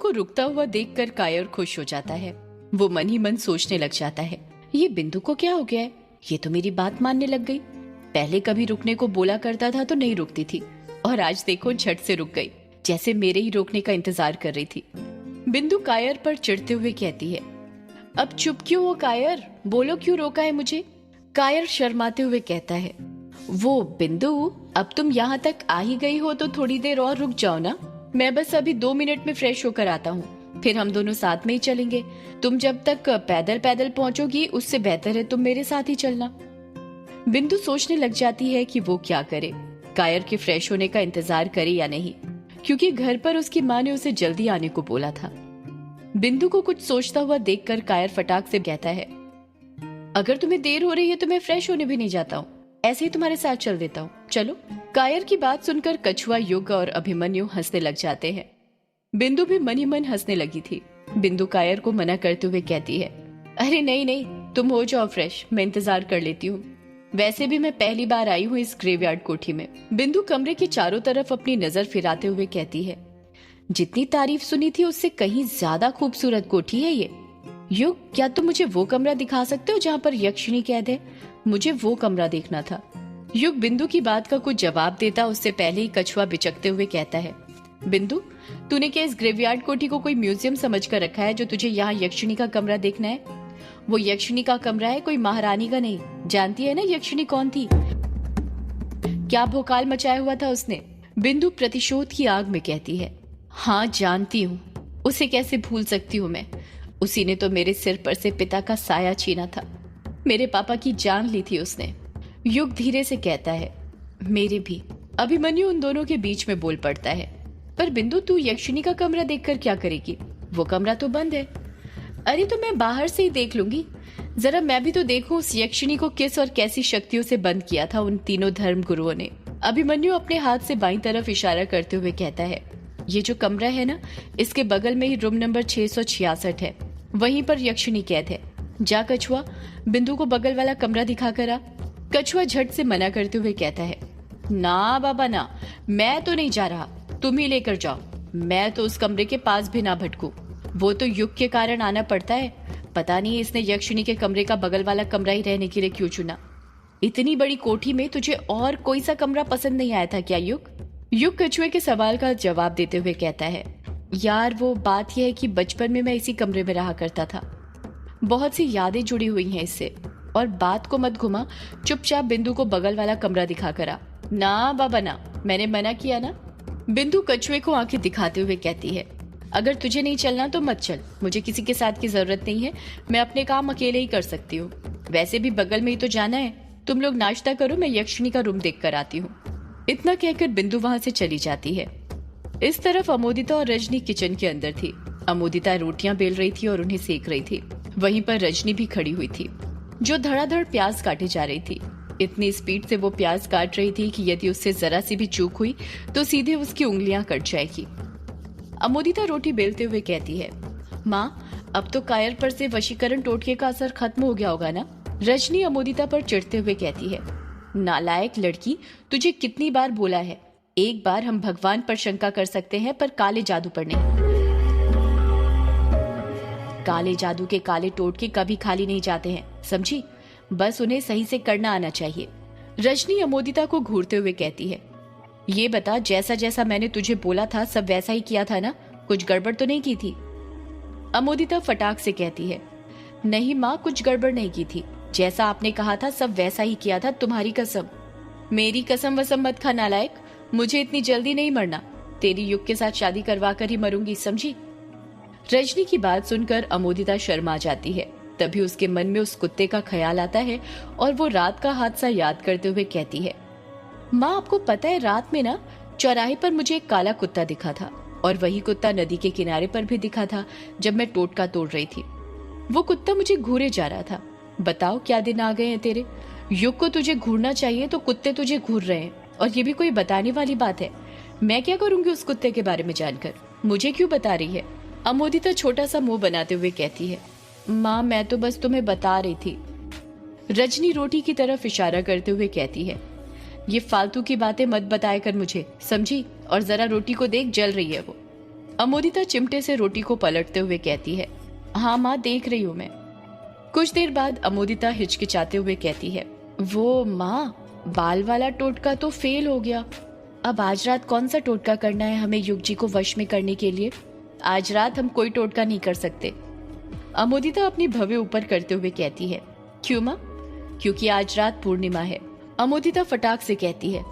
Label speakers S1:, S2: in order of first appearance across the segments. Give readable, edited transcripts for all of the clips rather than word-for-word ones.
S1: को रुकता हुआ देखकर कायर खुश हो जाता है। वो मन ही मन सोचने लग जाता है, ये बिंदु को क्या हो गया है, ये तो मेरी बात मानने लग गई। पहले कभी रुकने को बोला करता था तो नहीं रुकती थी, और आज देखो झट से रुक गई, जैसे मेरे ही रोकने का इंतजार कर रही थी। बिंदु कायर पर चिढ़ते हुए कहती है, अब चुप क्यों हो कायर, बोलो क्यों रोका है मुझे। कायर शर्माते हुए कहता है, वो बिंदु, अब तुम यहाँ तक आ ही गई हो तो थोड़ी देर और रुक जाओ ना, मैं बस अभी 2 मिनट में फ्रेश होकर आता हूँ, फिर हम दोनों साथ में ही चलेंगे। तुम जब तक पैदल पैदल पहुंचोगी उससे बेहतर है तुम मेरे साथ ही चलना। बिंदु सोचने लग जाती है कि वो क्या करे, कायर के फ्रेश होने का इंतजार करे या नहीं, क्योंकि घर पर उसकी माँ ने उसे जल्दी आने को बोला था। बिंदु को कुछ सोचता हुआ देखकर कायर फटाक से कहता है, अगर तुम्हें देर हो रही है तो मैं फ्रेश होने भी नहीं जाता हूँ, ऐसे ही तुम्हारे साथ चल देता हूँ, चलो। कायर की बात सुनकर कछुआ, युग और अभिमन्यु हंसने लग जाते हैं। बिंदु भी मन ही मन हंसने लगी थी। बिंदु कायर को मना करते हुए कहती है, अरे नहीं नहीं, तुम हो जाओ फ्रेश, मैं इंतजार कर लेती हूँ, वैसे भी मैं पहली बार आई हूँ इस ग्रेवयार्ड कोठी में। बिंदु कमरे के चारों तरफ अपनी नजर फिराते हुए कहती है, जितनी तारीफ सुनी थी उससे कहीं ज्यादा खूबसूरत कोठी है ये। युग, क्या तुम मुझे वो कमरा दिखा सकते हो जहाँ पर यक्षिणी कैद है, मुझे वो कमरा देखना था। युग बिंदु की बात का कुछ जवाब देता उससे पहले ही कछुआ बिचकते हुए कहता है, बिंदु, तूने क्या इस ग्रेवयार्ड कोठी को कोई म्यूजियम समझ कर रखा है जो तुझे यहाँ यक्षिणी का कमरा देखना है? वो यक्षिणी का कमरा है, कोई महारानी का नहीं। जानती है ना यक्षिणी कौन थी, क्या भोकाल मचाया हुआ था उसने। बिंदु प्रतिशोध की आग में कहती है, हाँ जानती हूँ, उसे कैसे भूल सकती हूँ मैं, उसी ने तो मेरे सिर पर से पिता का साया छीना था, मेरे पापा की जान ली थी उसने। युग धीरे से कहता है, मेरे भी। अभिमन्यु उन दोनों के बीच में बोल पड़ता है, पर बिंदु, तू यक्षिणी का कमरा देखकर क्या करेगी, वो कमरा तो बंद है। अरे तो मैं बाहर से ही देख लूंगी, जरा मैं भी तो देखूं उस यक्षिणी को किस और कैसी शक्तियों से बंद किया था उन तीनों धर्म गुरुओं ने। अभिमन्यु अपने हाथ से बाईं तरफ इशारा करते हुए कहता है, ये जो कमरा है ना, इसके बगल में ही रूम नंबर 666 है, वहीं पर यक्षिणी कैद है। जा कछुआ, बिंदु को बगल वाला कमरा दिखा कर आ। कछुआ झट से मना करते हुए कहता है, ना बाबा ना, मैं तो नहीं जा रहा, तुम ही लेकर जाओ, मैं तो उस कमरे के पास भी ना भटकूं, वो तो युग के कारण आना पड़ता है, पता नहीं इसने यक्षिणी के कमरे का बगल वाला कमरा ही रहने के लिए क्यों चुना। इतनी बड़ी कोठी में तुझे और कोई सा कमरा पसंद नहीं आया था क्या युग? युग कछुए के सवाल का जवाब देते हुए कहता है, यार वो बात यह है कि बचपन में मैं इसी कमरे में रहा करता था, बहुत सी यादें जुड़ी हुई हैं इससे, और बात को मत घुमा, चुपचाप बिंदु को बगल वाला कमरा दिखा कर आ। ना बाबा ना, मैंने मना किया ना। बिंदु कछुए को आंखें दिखाते हुए कहती है, अगर तुझे नहीं चलना तो मत चल, मुझे किसी के साथ की जरूरत नहीं है, मैं अपने काम अकेले ही कर सकती हूँ, वैसे भी बगल में ही तो जाना है, तुम लोग नाश्ता करो, मैं यक्षिणी का रूम देख कर आती हूँ। इतना कहकर बिंदु वहां से चली जाती है। इस तरफ अमोदिता और रजनी किचन के अंदर थी। अमोदिता रोटियां बेल रही थी और उन्हें सेक रही थी, वहीं पर रजनी भी खड़ी हुई थी, जो धड़ाधड़ प्याज काटे जा रही थी। इतनी स्पीड से वो प्याज काट रही थी कि यदि उससे जरा सी भी चूक हुई तो सीधे उसकी उंगलियां कट जाएगी। अमोदिता रोटी बेलते हुए कहती है, माँ, अब तो कायर पर से वशीकरण टोटके का असर खत्म हो गया होगा ना। रजनी अमोदिता पर चिढ़ते हुए कहती है, नालायक लड़की, तुझे कितनी बार बोला है, एक बार हम भगवान पर शंका कर सकते हैं पर काले जादू पर नहीं। काले जादू के काले टोटके कभी खाली नहीं जाते हैं, समझी, बस उन्हें सही से करना आना चाहिए। रजनी अमोदिता को घूरते हुए कहती है, ये बता, जैसा जैसा मैंने तुझे बोला था सब वैसा ही किया था ना, कुछ गड़बड़ तो नहीं की थी? अमोदिता फटाक से कहती है, नहीं माँ, कुछ गड़बड़ नहीं की थी, जैसा आपने कहा था सब वैसा ही किया था, तुम्हारी कसम। मेरी कसम वसम मत खा नालायक, मुझे इतनी जल्दी नहीं मरना, तेरी युग के साथ शादी करवा कर ही मरूंगी, समझी। रजनी की बात सुनकर अमोदिता शर्मा जाती है। तभी उसके मन में उस कुत्ते का ख्याल आता है और वो रात का हादसा याद करते हुए कहती है, माँ, आपको पता है रात में ना चौराहे पर मुझे एक काला कुत्ता दिखा था, और वही कुत्ता नदी के किनारे पर भी दिखा था जब मैं टोटका तोड़ रही थी। वो कुत्ता मुझे घूरे जा रहा था। बताओ क्या दिन आ गए हैं तेरे, युग को तुझे घूरना चाहिए तो कुत्ते तुझे घूर रहे हैं, और ये भी कोई बताने वाली बात है? मैं क्या करूंगी उस कुत्ते के बारे में जानकर, मुझे क्यों बता रही है? अमोदिता छोटा सा मुंह बनाते हुए कहती है, माँ, मैं तो बस तुम्हें बता रही थी। रजनी रोटी की तरफ इशारा करते हुए कहती है, ये फालतू की बातें मत बताया कर मुझे, समझी, और जरा रोटी को देख, जल रही है वो। अमोदिता चिमटे से रोटी को पलटते हुए कहती है, हाँ माँ देख रही हूँ मैं। कुछ देर बाद अमोदिता हिचकिचाते हुए कहती है, वो माँ बाल वाला टोटका तो फेल हो गया। अब आज रात कौन सा टोटका करना है हमें युग जी को वश में करने के लिए? आज रात हम कोई टोटका नहीं कर सकते। अमोदिता अपनी भवें ऊपर करते हुए कहती है, क्यों माँ? क्योंकि आज रात पूर्णिमा है। अमोदिता फटाक से कहती है,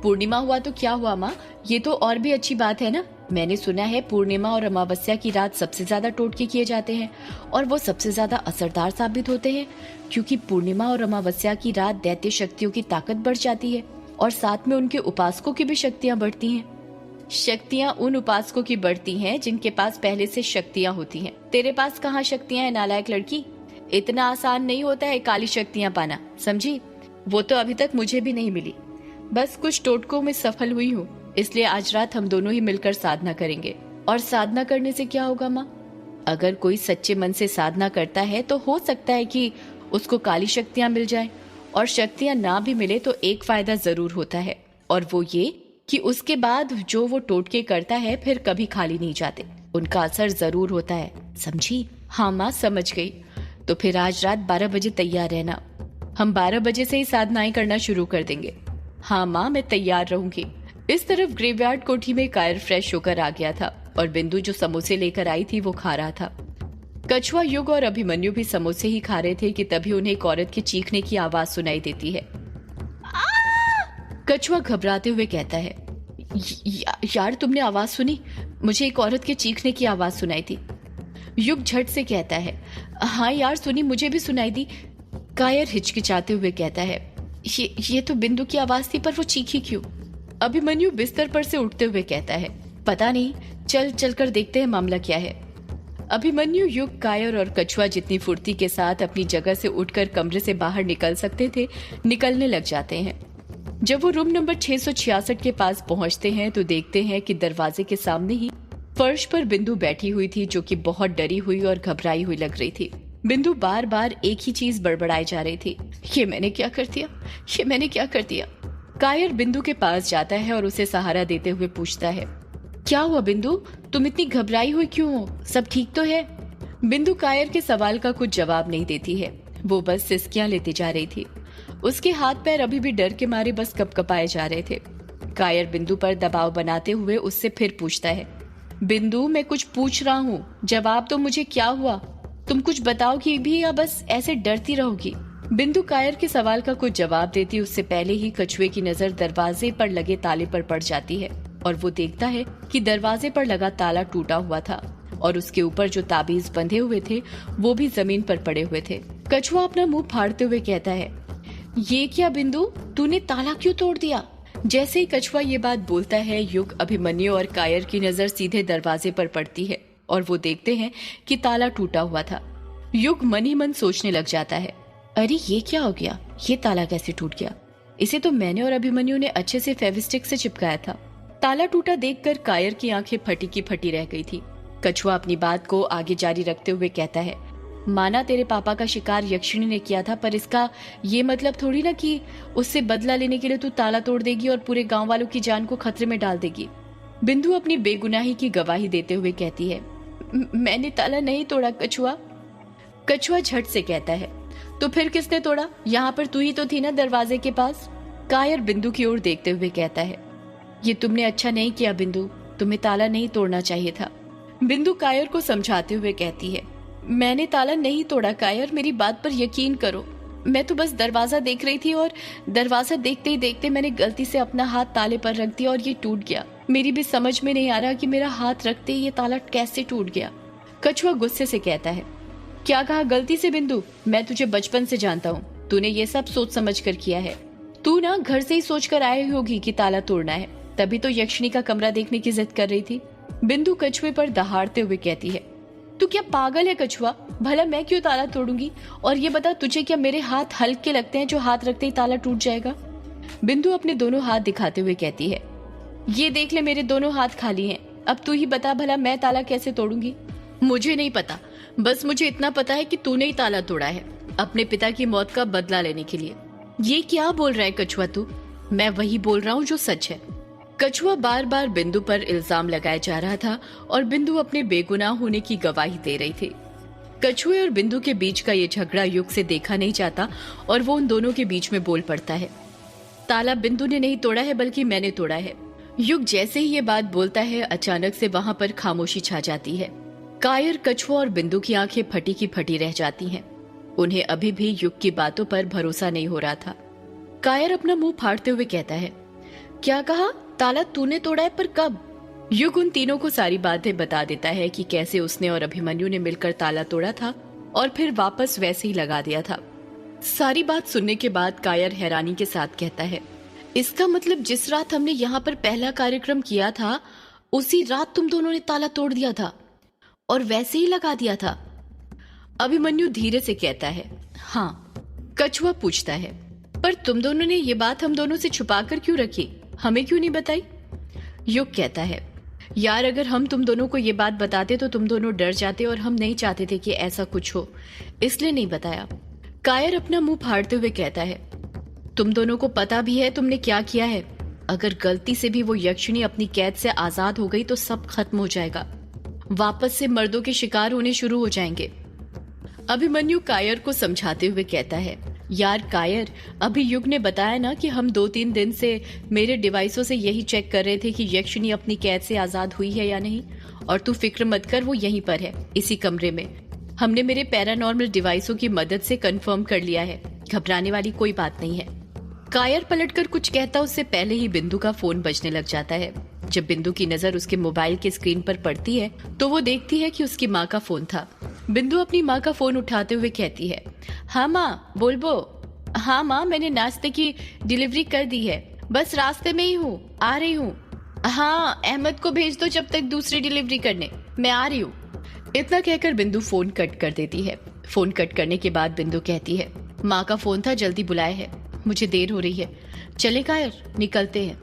S1: पूर्णिमा हुआ तो क्या हुआ माँ, ये तो और भी अच्छी बात है ना। मैंने सुना है पूर्णिमा और अमावस्या की रात सबसे ज्यादा टोटके किए जाते हैं और वो सबसे ज्यादा असरदार साबित होते हैं, क्योंकि पूर्णिमा और अमावस्या की रात दैत्य शक्तियों की ताकत बढ़ जाती है और साथ में उनके उपासकों की भी शक्तियां बढ़ती हैं। शक्तियां उन उपासकों की बढ़ती हैं जिनके पास पहले से शक्तियां होती हैं। तेरे पास कहाँ शक्तियां हैं नालायक लड़की? इतना आसान नहीं होता है काली शक्तियां पाना, समझी? वो तो अभी तक मुझे भी नहीं मिली। बस कुछ टोटकों में सफल हुई हूँ, इसलिए आज रात हम दोनों ही मिलकर साधना करेंगे। और साधना करने से क्या होगा माँ? अगर कोई सच्चे मन से साधना करता है तो हो सकता है कि उसको काली शक्तियां मिल जाएं, और शक्तियां ना भी मिले तो एक फायदा जरूर होता है, और वो ये कि उसके बाद जो वो टोटके करता है फिर कभी खाली नहीं जाते, उनका असर जरूर होता है, समझी? हाँ माँ समझ गई। तो फिर आज रात 12 बजे तैयार रहना, हम 12 बजे से ही साधनाएं करना शुरू कर देंगे। हाँ माँ मैं तैयार रहूंगी। इस तरफ ग्रेवयार्ड कोठी में कायर फ्रेश होकर आ गया था और बिंदु जो समोसे लेकर आई थी वो खा रहा था। कछुआ, युग और अभिमन्यु भी समोसे ही खा रहे थे कि तभी उन्हें एक औरत के चीखने की आवाज सुनाई देती है। कछुआ घबराते हुए कहता है, यार तुमने आवाज सुनी? मुझे एक औरत के चीखने की आवाज सुनाई थी। युग झट से कहता है, हाँ यार सुनी, मुझे भी सुनाई दी। कायर हिचकिचाते हुए कहता है, ये तो बिंदु की आवाज थी, पर वो चीखी क्यों? अभिमन्यु बिस्तर पर से उठते हुए कहता है, पता नहीं, चल कर देखते हैं मामला क्या है। अभिमन्यु, युग, कायर और कछुआ जितनी फुर्ती के साथ अपनी जगह से उठकर कमरे से बाहर निकल सकते थे निकलने लग जाते हैं। जब वो रूम नंबर 666 के पास पहुंचते हैं तो देखते हैं कि दरवाजे के सामने ही फर्श पर बिंदु बैठी हुई थी, जो कि बहुत डरी हुई और घबराई हुई लग रही थी। बिंदु बार बार एक ही चीज बड़बड़ाई जा रही थी, ये मैंने क्या कर दिया, ये मैंने क्या कर दिया। कायर बिंदु के पास जाता है और उसे सहारा देते हुए पूछता है, क्या हुआ बिंदु, तुम इतनी घबराई हुई क्यों हो, सब ठीक तो है? बिंदु कायर के सवाल का कुछ जवाब नहीं देती है, वो बस सिसकियां लेती जा रही थी। उसके हाथ पैर अभी भी डर के मारे बस कपकपाए जा रहे थे। कायर बिंदु पर दबाव बनाते हुए उससे फिर पूछता है, बिंदु मैं कुछ पूछ रहा हूँ, जवाब तो मुझे, क्या हुआ? तुम कुछ बताओगी भी या बस ऐसे डरती रहोगी? बिंदु कायर के सवाल का कुछ जवाब देती उससे पहले ही कछुए की नजर दरवाजे पर लगे ताले पर पड़ जाती है और वो देखता है कि दरवाजे पर लगा ताला टूटा हुआ था और उसके ऊपर जो ताबीज बंधे हुए थे वो भी जमीन पर पड़े हुए थे। कछुआ अपना मुंह फाड़ते हुए कहता है, ये क्या बिंदु, तूने ताला क्यों तोड़ दिया? जैसे ही कछुआ ये बात बोलता है, युग, अभिमन्यु और कायर की नजर सीधे दरवाजे पर पड़ती है और वो देखते हैं कि ताला टूटा हुआ था। युग मन ही मन सोचने लग जाता है, अरे ये क्या हो गया, ये ताला कैसे टूट गया? इसे तो मैंने और अभिमन्यु ने अच्छे से फेविस्टिक से चिपकाया था। ताला टूटा देखकर कायर की आंखें फटी की फटी रह गई थी। कछुआ अपनी बात को आगे जारी रखते हुए कहता है, माना तेरे पापा का शिकार यक्षिणी ने किया था, पर इसका ये मतलब थोड़ी ना कि उससे बदला लेने के लिए तू ताला तोड़ देगी और पूरे गांव वालों की जान को खतरे में डाल देगी। बिंदु अपनी बेगुनाही की गवाही देते हुए कहती है, मैंने ताला नहीं तोड़ा कछुआ। कछुआ झट से कहता है, तो फिर किसने तोड़ा? यहाँ पर तू ही तो थी ना दरवाजे के पास। कायर बिंदु की ओर देखते हुए कहता है, ये तुमने अच्छा नहीं किया बिंदु, तुम्हें ताला नहीं तोड़ना चाहिए था। बिंदु कायर को समझाते हुए कहती है, मैंने ताला नहीं तोड़ा कायर, मेरी बात पर यकीन करो। मैं तो बस दरवाजा देख रही थी और दरवाजा देखते ही देखते मैंने गलती से अपना हाथ ताले पर रख दिया और ये टूट गया। मेरी भी समझ में नहीं आ रहा कि मेरा हाथ रखते ही ये ताला कैसे टूट गया। कछुआ गुस्से से कहता है, क्या कहा गलती से बिंदु? मैं तुझे बचपन से जानता हूँ, तूने ये सब सोच समझ कर किया है। तू ना घर से ही सोच कर आई होगी कि ताला तोड़ना है, तभी तो यक्षिणी का कमरा देखने की जिद कर रही थी। बिंदु कछुए पर दहाड़ते हुए कहती है, तू क्या पागल है कछुआ? भला मैं क्यों ताला तोड़ूंगी? और ये बता, तुझे क्या मेरे हाथ हल्के लगते हैं जो हाथ रखते ही ताला टूट जाएगा? बिंदु अपने दोनों हाथ दिखाते हुए कहती है, ये देख ले, मेरे दोनों हाथ खाली हैं। अब तू ही बता भला मैं ताला कैसे तोड़ूंगी? मुझे नहीं पता, बस मुझे इतना पता है कि तूने ही ताला तोड़ा है अपने पिता की मौत का बदला लेने के लिए। ये क्या बोल रहा है कछुआ तू? मैं वही बोल रहा हूँ जो सच है। कछुआ बार बार बिंदु पर इल्जाम लगाया जा रहा था और बिंदु अपने बेगुनाह होने की गवाही दे रही थी। कछुए और बिंदु के बीच का ये झगड़ा युग से देखा नहीं जाता और वो उन दोनों के बीच में बोल पड़ता है। ताला बिंदु ने नहीं तोड़ा है बल्कि मैंने तोड़ा है। युग जैसे ही ये बात बोलता है अचानक से वहां पर खामोशी छा जाती है। कायर, कछुआ और बिंदु की आंखें फटी की फटी रह जाती हैं। उन्हें अभी भी युग की बातों पर भरोसा नहीं हो रहा था। कायर अपना मुंह फाड़ते हुए कहता है, क्या कहा? ताला तूने तोड़ा है, पर कब? युग उन तीनों को सारी बातें बता देता है कि कैसे उसने और अभिमन्यु ने मिलकर ताला तोड़ा था और फिर वापस वैसे ही लगा दिया था। सारी बात सुनने के बाद कायर हैरानी के साथ कहता है, इसका मतलब जिस रात हमने यहाँ पर पहला कार्यक्रम किया था उसी रात तुम दोनों ने ताला तोड़ दिया था और वैसे ही लगा दिया था? अभिमन्यु धीरे से कहता है, हाँ। कछुआ पूछता है, पर तुम दोनों ने ये बात हम दोनों से छुपा कर क्यों रखी, हमें क्यों नहीं बताई? युग कहता है, यार अगर हम तुम दोनों को ये बात बताते तो तुम दोनों डर जाते और हम नहीं चाहते थे कि ऐसा कुछ हो, इसलिए नहीं बताया। कायर अपना मुंह फाड़ते हुए कहता है, तुम दोनों को पता भी है तुमने क्या किया है। अगर गलती से भी वो यक्षिणी अपनी कैद से आजाद हो गई तो सब खत्म हो जाएगा, वापस से मर्दों के शिकार होने शुरू हो जाएंगे। अभिमन्यु कायर को समझाते हुए कहता है, यार कायर, अभी युग ने बताया ना कि हम 2-3 दिन से मेरे डिवाइसों से यही चेक कर रहे थे कि यक्षिणी अपनी कैद से आजाद हुई है या नहीं, और तू फिक्र मत कर, वो यहीं पर है, इसी कमरे में। हमने मेरे पैरानॉर्मल डिवाइसों की मदद से कंफर्म कर लिया है, घबराने वाली कोई बात नहीं है। कायर पलटकर कुछ कहता उससे पहले ही बिंदु का फोन बजने लग जाता है। जब बिंदु की नजर उसके मोबाइल के स्क्रीन पर पड़ती है तो वो देखती है कि उसकी माँ का फोन था। बिंदु अपनी माँ का फोन उठाते हुए कहती है, हाँ माँ बोलबो। हाँ माँ, मैंने नाश्ते की डिलीवरी कर दी है, बस रास्ते में ही हूँ, आ रही हूँ। हाँ, अहमद को भेज दो जब तक दूसरी डिलीवरी करने, मैं आ रही हूँ। इतना कहकर बिंदु फोन कट कर देती है। फोन कट करने के बाद बिंदु कहती है, माँ का फोन था, जल्दी बुलाए है, मुझे देर हो रही है, चले कायर, निकलते हैं।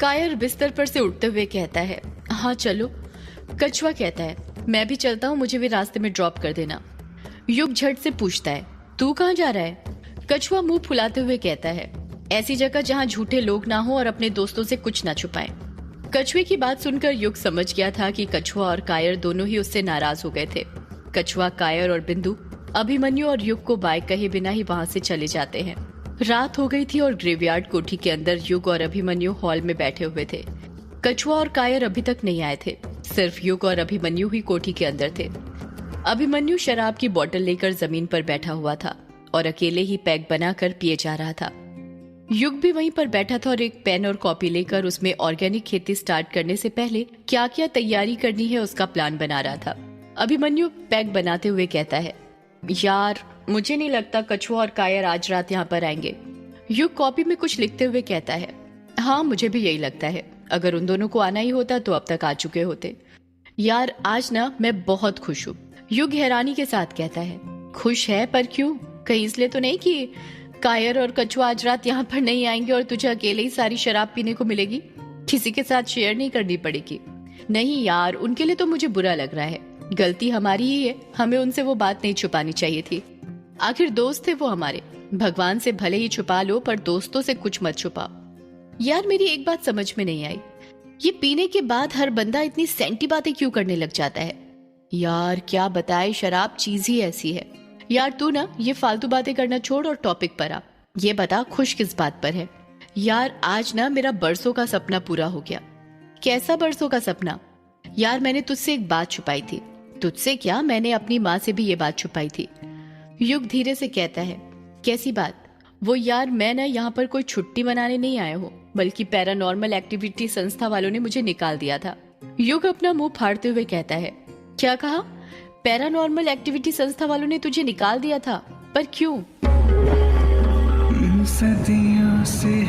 S1: कायर बिस्तर पर से उठते हुए कहता है, हाँ चलो। कछुआ कहता है, मैं भी चलता हूँ, मुझे भी रास्ते में ड्रॉप कर देना। युग झट से पूछता है, तू कहाँ जा रहा है? कछुआ मुंह फुलाते हुए कहता है, ऐसी जगह जहाँ झूठे लोग ना हो और अपने दोस्तों से कुछ ना छुपाएं। कछुए की बात सुनकर युग समझ गया था कि कछुआ और कायर दोनों ही उससे नाराज हो गए थे। कछुआ, कायर और बिंदु अभिमन्यु और युग को बाय कहे बिना ही वहां से चले जाते हैं। रात हो गई थी और ग्रेवयार्ड कोठी के अंदर युग और अभिमन्यु हॉल में बैठे हुए थे। कछुआ और कायर अभी तक नहीं आए थे, सिर्फ युग और अभिमन्यु ही कोठी के अंदर थे। अभिमन्यु शराब की बोतल लेकर जमीन पर बैठा हुआ था और अकेले ही पैक बनाकर पिए जा रहा था। युग भी वहीं पर बैठा था और एक पेन और कॉपी लेकर उसमें ऑर्गेनिक खेती स्टार्ट करने से पहले क्या क्या तैयारी करनी है उसका प्लान बना रहा था। अभिमन्यु पैक बनाते हुए कहता है, यार मुझे नहीं लगता कछुआ और कायर आज रात यहाँ पर आएंगे। युग कॉपी में कुछ लिखते हुए कहता है, हाँ मुझे भी यही लगता है, अगर उन दोनों को आना ही होता तो अब तक आ चुके होते। यार आज ना मैं बहुत खुश हूँ। युग हैरानी के साथ कहता है, खुश है पर क्यों? कहीं इसलिए तो नहीं कि कायर और कछुआ आज रात यहाँ पर नहीं आएंगे और तुझे अकेले ही सारी शराब पीने को मिलेगी, किसी के साथ शेयर नहीं करनी पड़ेगी? नहीं यार, उनके लिए तो मुझे बुरा लग रहा है, गलती हमारी ही है, हमें उनसे वो बात नहीं छुपानी चाहिए थी। आखिर दोस्त थे वो हमारे, भगवान से भले ही छुपा लो पर दोस्तों से कुछ मत छुपाओ। यार मेरी एक बात समझ में नहीं आई, ये पीने के बाद हर बंदा इतनी सेंटी बातें क्यों करने लग जाता है? यार क्या बताए, शराब चीज ही ऐसी है। यार तू ना ये फालतू बातें करना छोड़ और टॉपिक पर आ। ये बता खुश किस बात पर है? यार आज ना मेरा बरसों का सपना पूरा हो गया। कैसा बरसों का सपना? यार मैंने तुझसे एक बात छुपाई थी। तुझसे क्या, मैंने अपनी माँ से भी ये बात छुपाई थी। युग धीरे से कहता है, कैसी बात? वो यार मैं ना यहाँ पर कोई छुट्टी मनाने नहीं आया हूँ, बल्कि पैरानॉर्मल एक्टिविटी संस्था वालों ने मुझे निकाल दिया था। युग अपना मुंह फाड़ते हुए कहता है, क्या कहा? पैरानॉर्मल एक्टिविटी संस्था वालों ने तुझे निकाल दिया था, पर क्यों? सदियों से